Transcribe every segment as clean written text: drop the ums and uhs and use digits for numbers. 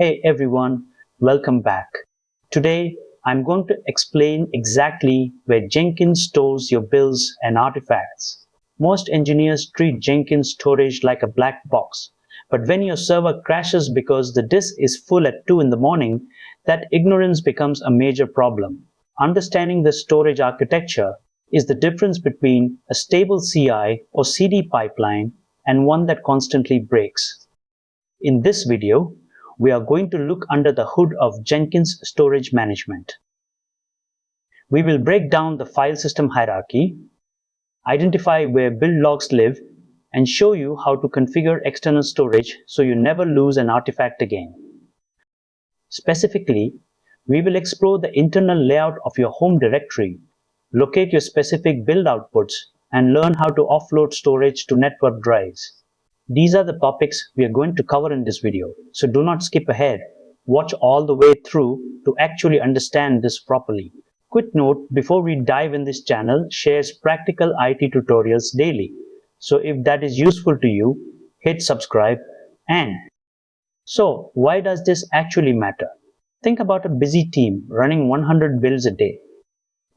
Hey everyone, welcome back. Today I'm going to explain exactly where Jenkins stores your builds and artifacts. Most engineers treat Jenkins storage like a black box, but when your server crashes because the disk is full at 2 in the morning, that ignorance becomes a major problem. Understanding the storage architecture is the difference between a stable CI or CD pipeline and one that constantly breaks. In this video, we are going to look under the hood of Jenkins storage management. We will break down the file system hierarchy, identify where build logs live, and show you how to configure external storage so you never lose an artifact again. Specifically, we will explore the internal layout of your home directory, locate your specific build outputs, and learn how to offload storage to network drives. These are the topics we are going to cover in this video, so do not skip ahead. Watch all the way through to actually understand this properly. Quick note before we dive in, this channel shares practical IT tutorials daily. So if that is useful to you, hit subscribe. So why does this actually matter? Think about a busy team running 100 builds a day.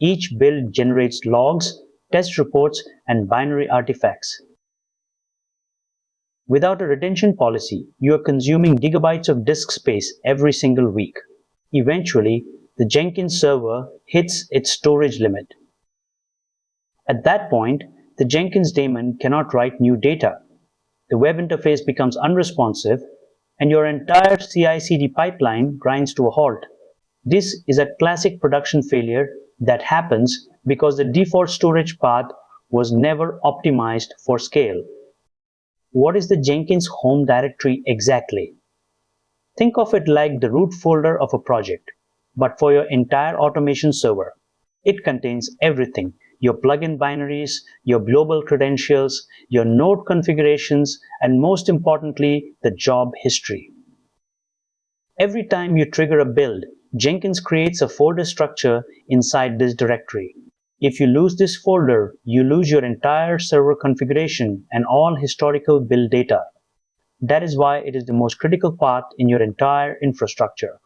Each build generates logs, test reports, and binary artifacts. Without a retention policy, you are consuming gigabytes of disk space every single week. Eventually, the Jenkins server hits its storage limit. At that point, the Jenkins daemon cannot write new data. The web interface becomes unresponsive, and your entire CI/CD pipeline grinds to a halt. This is a classic production failure that happens because the default storage path was never optimized for scale. What is the Jenkins home directory exactly? Think of it like the root folder of a project, but for your entire automation server. It contains everything: your plugin binaries, your global credentials, your node configurations, and most importantly, the job history. Every time you trigger a build, Jenkins creates a folder structure inside this directory. If you lose this folder, you lose your entire server configuration and all historical build data. That is why it is the most critical part in your entire infrastructure.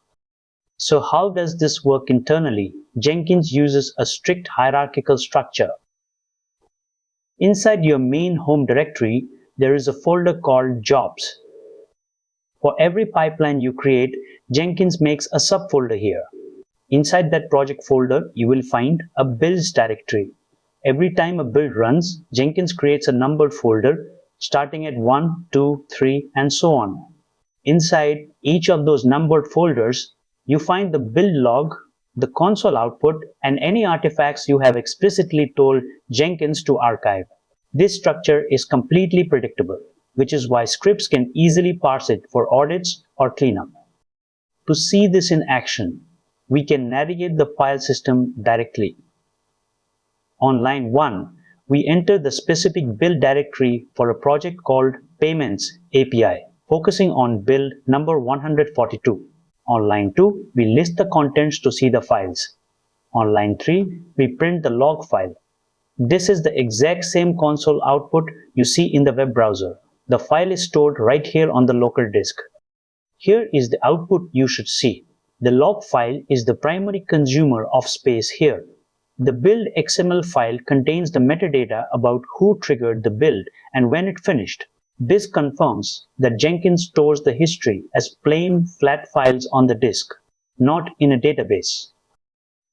So how does this work internally? Jenkins uses a strict hierarchical structure. Inside your main home directory, there is a folder called Jobs. For every pipeline you create, Jenkins makes a subfolder here. Inside that project folder, you will find a builds directory. Every time a build runs, Jenkins creates a numbered folder starting at 1, 2, 3, and so on. Inside each of those numbered folders, you find the build log, the console output, and any artifacts you have explicitly told Jenkins to archive. This structure is completely predictable, which is why scripts can easily parse it for audits or cleanup. To see this in action, we can navigate the file system directly. On line 1, we enter the specific build directory for a project called Payments API, focusing on build number 142. On line 2, we list the contents to see the files. On line 3, we print the log file. This is the exact same console output you see in the web browser. The file is stored right here on the local disk. Here is the output you should see. The log file is the primary consumer of space here. The build XML file contains the metadata about who triggered the build and when it finished. This confirms that Jenkins stores the history as plain flat files on the disk, not in a database.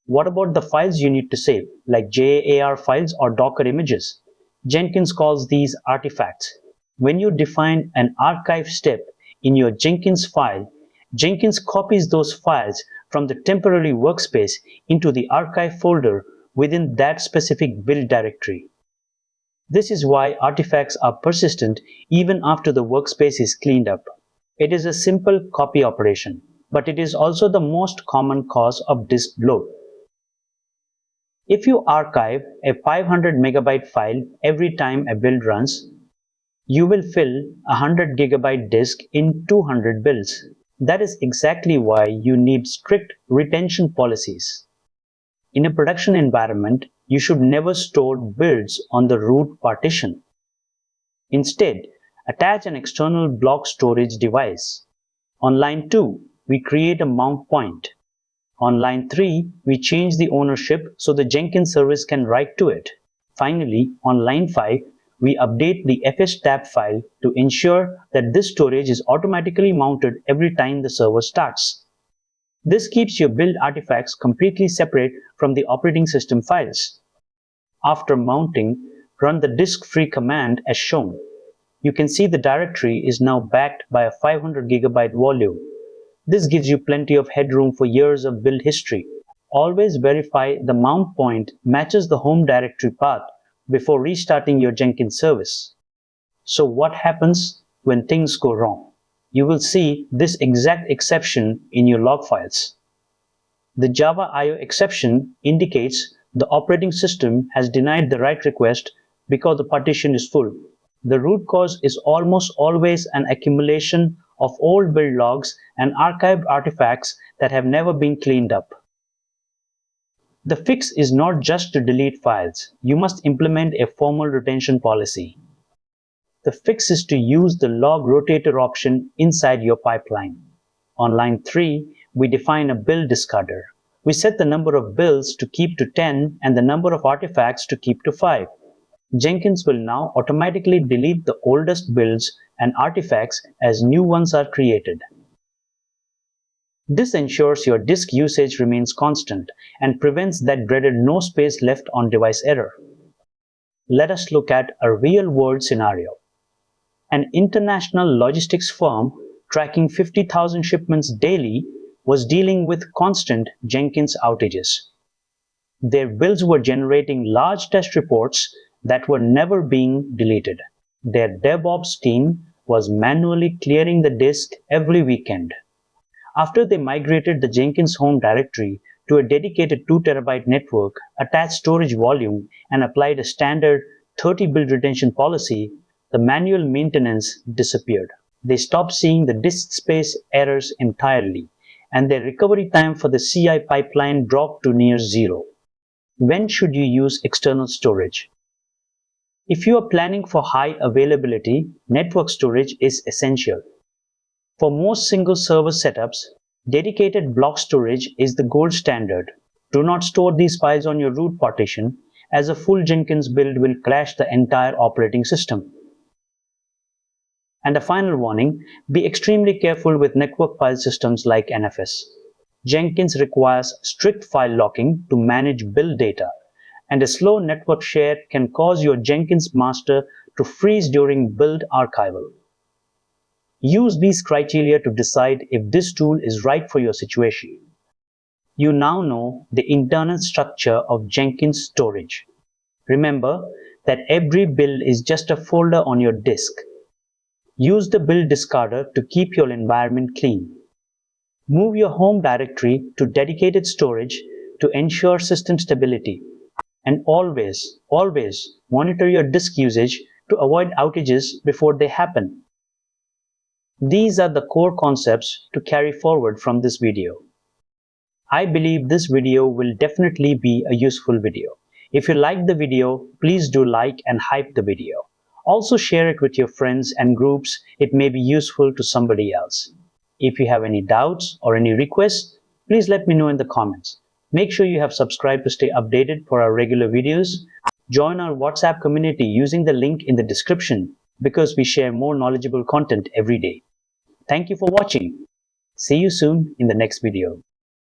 What about the files you need to save, like JAR files or Docker images? Jenkins calls these artifacts. When you define an archive step in your Jenkins file, Jenkins copies those files from the temporary workspace into the archive folder within that specific build directory. This is why artifacts are persistent even after the workspace is cleaned up. It is a simple copy operation, but it is also the most common cause of disk bloat. If you archive a 500 megabyte file every time a build runs, you will fill a 100 gigabyte disk in 200 builds. That is exactly why you need strict retention policies. In a production environment, you should never store builds on the root partition. Instead, attach an external block storage device. On line 2, we create a mount point. On line 3, we change the ownership so the Jenkins service can write to it. Finally, on line 5, we update the fstab file to ensure that this storage is automatically mounted every time the server starts. This keeps your build artifacts completely separate from the operating system files. After mounting, run the disk-free command as shown. You can see the directory is now backed by a 500 GB volume. This gives you plenty of headroom for years of build history. Always verify the mount point matches the home directory path before restarting your Jenkins service. So what happens when things go wrong? You will see this exact exception in your log files. The Java IO exception indicates the operating system has denied the write request because the partition is full. The root cause is almost always an accumulation of old build logs and archived artifacts that have never been cleaned up. The fix is not just to delete files. You must implement a formal retention policy. The fix is to use the log rotator option inside your pipeline. On line 3, we define a build discarder. We set the number of builds to keep to 10 and the number of artifacts to keep to 5. Jenkins will now automatically delete the oldest builds and artifacts as new ones are created. This ensures your disk usage remains constant and prevents that dreaded no space left on device error. Let us look at a real-world scenario. An international logistics firm tracking 50,000 shipments daily was dealing with constant Jenkins outages. Their builds were generating large test reports that were never being deleted. Their DevOps team was manually clearing the disk every weekend. After they migrated the Jenkins Home directory to a dedicated 2 TB network, attached storage volume, and applied a standard 30 build retention policy, the manual maintenance disappeared. They stopped seeing the disk space errors entirely, and their recovery time for the CI pipeline dropped to near zero. When should you use external storage? If you are planning for high availability, network storage is essential. For most single server setups, dedicated block storage is the gold standard. Do not store these files on your root partition, as a full Jenkins build will crash the entire operating system. And a final warning, be extremely careful with network file systems like NFS. Jenkins requires strict file locking to manage build data, and a slow network share can cause your Jenkins master to freeze during build archival. Use these criteria to decide if this tool is right for your situation. You now know the internal structure of Jenkins storage. Remember that every build is just a folder on your disk. Use the build discarder to keep your environment clean. Move your home directory to dedicated storage to ensure system stability. And always monitor your disk usage to avoid outages before they happen. These are the core concepts to carry forward from this video. I believe this video will definitely be a useful video. If you liked the video, please do like and hype the video. Also share it with your friends and groups. It may be useful to somebody else. If you have any doubts or any requests, please let me know in the comments. Make sure you have subscribed to stay updated for our regular videos. Join our WhatsApp community using the link in the description because we share more knowledgeable content every day. Thank you for watching. See you soon in the next video.